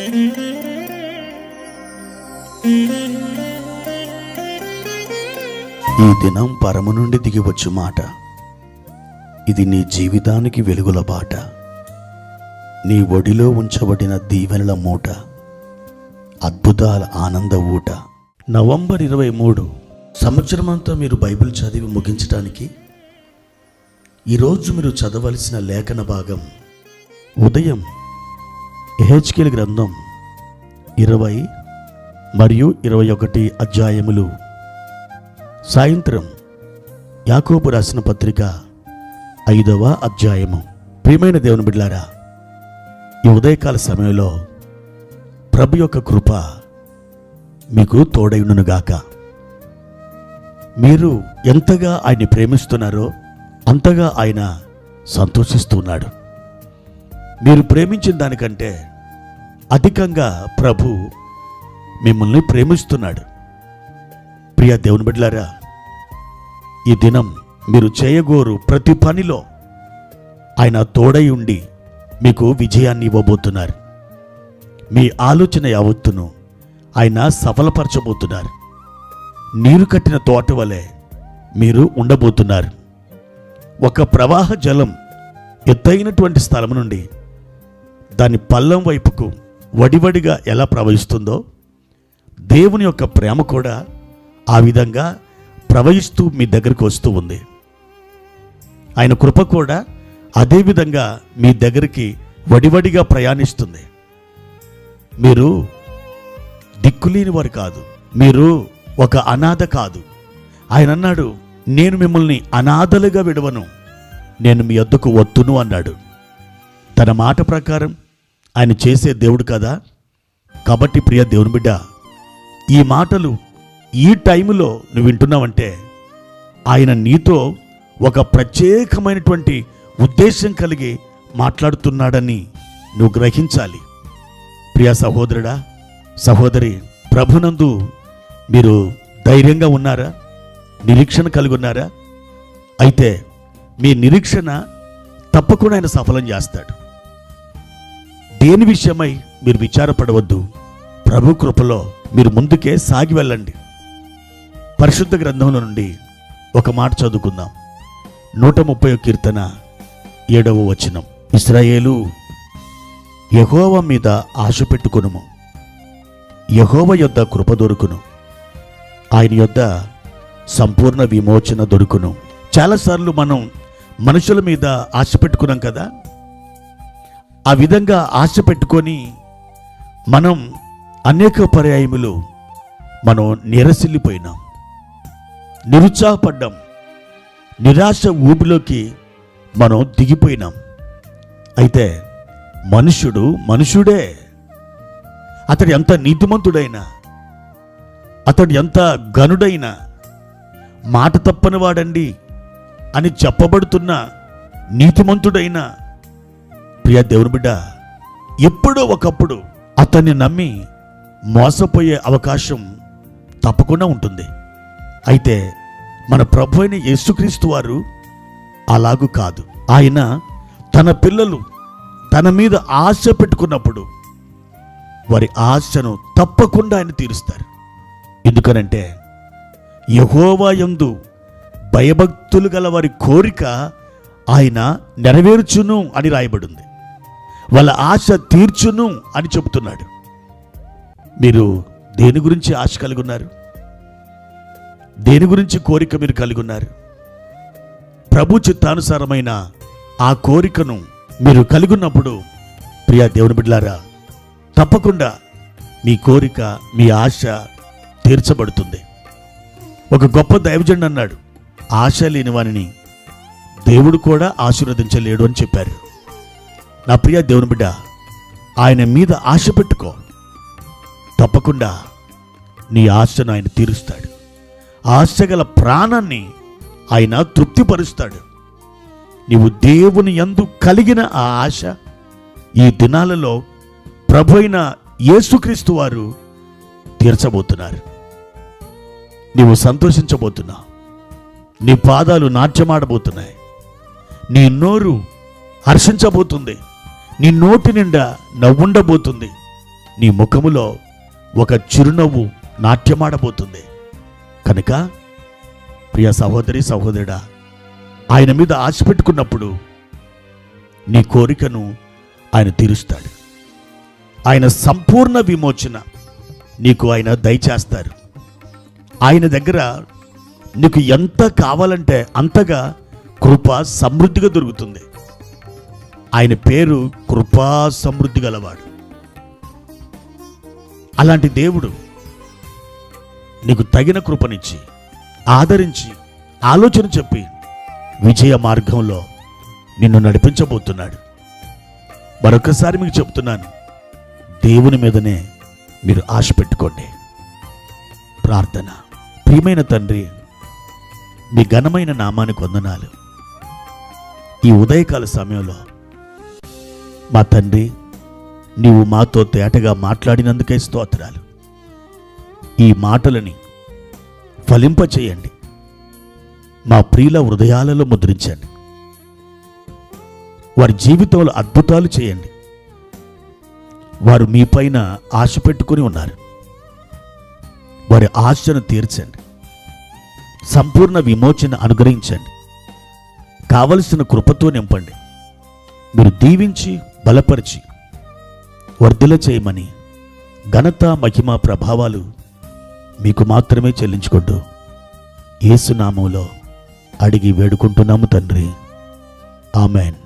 ఈ దినం పరము నుండి దిగివచ్చు మాట, ఇది నీ జీవితానికి వెలుగుల బాట, నీ ఒడిలో ఉంచబడిన దీవెనల మూట, అద్భుతాల ఆనంద ఊట. నవంబర్ 23 సంవత్సరమంతా మీరు బైబిల్ చదివి ముగించడానికి ఈరోజు మీరు చదవలసిన లేఖన భాగం ఉదయం యెహెజ్కేలు గ్రంథం 20 మరియు 21 అధ్యాయములు, సాయంత్రం యాకోబు రాసిన పత్రిక 5వ అధ్యాయము. ప్రియమైన దేవుని బిడ్డలారా, ఈ ఉదయకాల సమయంలో ప్రభు యొక్క కృప మీకు తోడైయుండునుగాక. మీరు ఎంతగా ఆయన్ని ప్రేమిస్తున్నారో అంతగా ఆయన సంతోషిస్తున్నాడు. మీరు ప్రేమించిన దానికంటే అధికంగా ప్రభు మిమ్మల్ని ప్రేమిస్తున్నాడు. ప్రియ దేవుని బిడ్డలారా, ఈ దినం మీరు చేయగోరు ప్రతి పనిలో ఆయన తోడై ఉండి మీకు విజయాన్ని ఇవ్వబోతున్నారు. మీ ఆలోచన యావత్తును ఆయన సఫలపరచబోతున్నారు. నీరు కట్టిన తోట వలె మీరు ఉండబోతున్నారు. ఒక ప్రవాహ జలం ఎత్తైనటువంటి స్థలం నుండి దాని పల్లం వైపుకు వడివడిగా ఎలా ప్రవహిస్తుందో, దేవుని యొక్క ప్రేమ కూడా ఆ విధంగా ప్రవహిస్తూ మీ దగ్గరికి వస్తూ ఉంది. ఆయన కృప కూడా అదే విధంగా మీ దగ్గరికి వడివడిగా ప్రయాణిస్తుంది. మీరు దిక్కులేని వారు కాదు, మీరు ఒక అనాథ కాదు. ఆయన అన్నాడు, నేను మిమ్మల్ని అనాథలుగా విడవను, నేను మీ వద్దకు వత్తును అన్నాడు. తన మాట ప్రకారం ఆయన చేసే దేవుడు కదా. కాబట్టి ప్రియ దేవుని బిడ్డ, ఈ మాటలు ఈ టైంలో నువ్వు వింటున్నావంటే ఆయన నీతో ఒక ప్రత్యేకమైనటువంటి ఉద్దేశం కలిగి మాట్లాడుతున్నాడని నువ్వు గ్రహించాలి. ప్రియ సహోదరుడా, సహోదరి, ప్రభునందు మీరు ధైర్యంగా ఉన్నారా? నిరీక్షణ కలిగి ఉన్నారా? అయితే మీ నిరీక్షణ తప్పకుండా ఆయన సఫలం చేస్తాడు. దేని విషయమై మీరు విచారపడవద్దు. ప్రభు కృపలో మీరు ముందుకే సాగి వెళ్ళండి. పరిశుద్ధ గ్రంథంలో నుండి ఒక మాట చదువుకుందాం. 130వ కీర్తన 7వ వచనం. ఇశ్రాయేలు, యెహోవా మీద ఆశ పెట్టుకొనుము, యెహోవా యొద్ద కృప దొరుకును, ఆయన యొద్ద సంపూర్ణ విమోచన దొరుకును. చాలాసార్లు మనం మనుషుల మీద ఆశ పెట్టుకున్నాం కదా. ఆ విధంగా ఆశ పెట్టుకొని మనం అనేక పర్యాయములు మనం నిరసిల్లిపోయినాం, నిరుత్సాహపడ్డాం, నిరాశ ఊబిలోకి మనం దిగిపోయినాం. అయితే మనుషుడు మనుషుడే. అతడు ఎంత నీతిమంతుడైనా, అతడు ఎంత ఘనుడైనా, మాట తప్పని వాడండి అని చెప్పబడుతున్న నీతిమంతుడైనా, ప్రియ దేవుని బిడ్డ, ఎప్పుడో ఒకప్పుడు అతన్ని నమ్మి మోసపోయే అవకాశం తప్పకుండా ఉంటుంది. అయితే మన ప్రభు అయిన యేసుక్రీస్తు వారు అలాగూ కాదు. ఆయన తన పిల్లలు తన మీద ఆశ పెట్టుకున్నప్పుడు వారి ఆశను తప్పకుండా ఆయన తీరుస్తారు. ఎందుకనంటే యెహోవా యందు భయభక్తులు గల వారి కోరిక ఆయన నెరవేర్చును అని రాయబడింది. వాళ్ళ ఆశ తీర్చును అని చెబుతున్నాడు. మీరు దేని గురించి ఆశ కలిగి ఉన్నారు? దేని గురించి కోరిక మీరు కలిగి ఉన్నారు? ప్రభు చిత్తానుసారమైన ఆ కోరికను మీరు కలిగి ఉన్నప్పుడు, ప్రియ దేవుని బిడ్డలారా, తప్పకుండా మీ కోరిక, మీ ఆశ తీర్చబడుతుంది. ఒక గొప్ప దైవజనుడు అన్నాడు, ఆశ లేని వానిని దేవుడు కూడా ఆశీర్వదించలేడు అని చెప్పారు. నా ప్రియ దేవుని బిడ్డ, ఆయన మీద ఆశ పెట్టుకో. తప్పకుండా నీ ఆశను ఆయన తీరుస్తాడు. ఆశ గల ప్రాణాన్ని ఆయన తృప్తిపరుస్తాడు. నీవు దేవుని యందు కలిగిన ఆ ఆశ ఈ దినాలలో ప్రభు అయిన యేసుక్రీస్తు వారు తీర్చబోతున్నారు. నీవు సంతోషించబోతున్నావు. నీ పాదాలు నాట్యమాడబోతున్నాయి. నీ నోరు హర్షించబోతుంది. నీ నోటి నిండా నవ్వుండబోతుంది. నీ ముఖములో ఒక చిరునవ్వు నాట్యమాడబోతుంది. కనుక ప్రియ సహోదరి సహోదరుడా, ఆయన మీద ఆశ పెట్టుకున్నప్పుడు నీ కోరికను ఆయన తీరుస్తాడు. ఆయన సంపూర్ణ విమోచన నీకు ఆయన దయచేస్తారు. ఆయన దగ్గర నీకు ఎంత కావాలంటే అంతగా కృప సమృద్ధిగా దొరుకుతుంది. ఆయన పేరు కృపా సమృద్ధి గలవాడు. అలాంటి దేవుడు నీకు తగిన కృపనిచ్చి ఆదరించి ఆలోచన చెప్పి విజయ మార్గంలో నిన్ను నడిపించబోతున్నాడు. మరొకసారి మీకు చెప్తున్నాను, దేవుని మీదనే మీరు ఆశ పెట్టుకోండి. ప్రార్థన. ప్రియమైన తండ్రి, మీ ఘనమైన నామానికి వందనాలు. ఈ ఉదయకాల సమయంలో మా తండ్రి, నీవు మాతో తేటగా మాట్లాడినందుకే స్తోత్రాలు. ఈ మాటలని ఫలింపచేయండి, మా ప్రియుల హృదయాలలో ముద్రించండి. వారి జీవితంలో అద్భుతాలు చేయండి. వారు మీపైన ఆశ పెట్టుకుని ఉన్నారు. వారి ఆశను తీర్చండి. సంపూర్ణ విమోచన అనుగ్రహించండి. కావలసిన కృపతో నింపండి. మీరు దీవించి బలపరిచి వర్ధిల చేయమని ఘనత మహిమ ప్రభావాలు మీకు మాత్రమే చెల్లించుకుంటూ యేసు నామములో అడిగి వేడుకుంటున్నాము తండ్రి. ఆమెన్.